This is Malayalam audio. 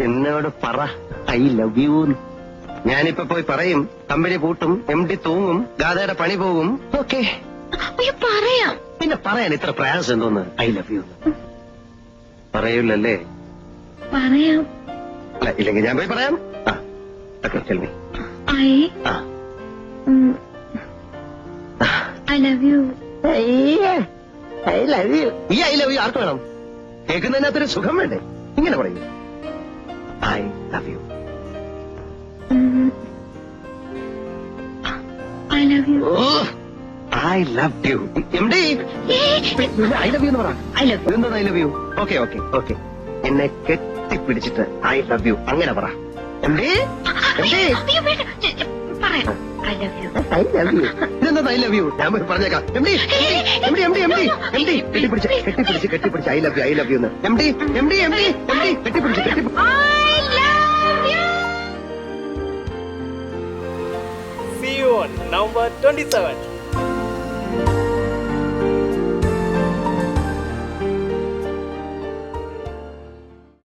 എന്നോട് പറ ഐ ലവ് യു. ഞാനിപ്പോ പോയി പറയും, കമ്പനി പൂട്ടും, MD തൂങ്ങും, ഗാഥയുടെ പണി പോകും. ഓക്കെ, പറയാം. പിന്നെ പറയാൻ ഇത്ര പ്രയാസം എന്തോന്ന്? ഐ ലവ് യു പറയൂലല്ലേ? പറയാം. അല്ല, ഇല്ലെങ്കിൽ ഞാൻ പോയി പറയാം. ചെൽമി. I love you. I love you. ഈ ഐ ലവ് യു ആർക്ക് വേണം? കേൾക്കുന്നതിനകത്തൊരു സുഖം വേണ്ടേ? ഇങ്ങനെ പറയൂ, I love you. I love you. I love you. MD I love you എന്ന് പറ. I love you. എന്താ I love you? Okay okay okay, എന്നെ കെട്ടിപ്പിടിച്ചിട്ട് ഐ ലവ് യു അങ്ങനെ പറ. MD പറയാം. I love you. I love U. ഇതെന്താ ഐ ലവ് യു? ഞാൻ പോയി പറഞ്ഞേക്കാം. MD കെട്ടിപ്പിടിച്ച് I love you, I love you എന്ന്. MD കെട്ടിപ്പിടിച്ച് See you on November 27th.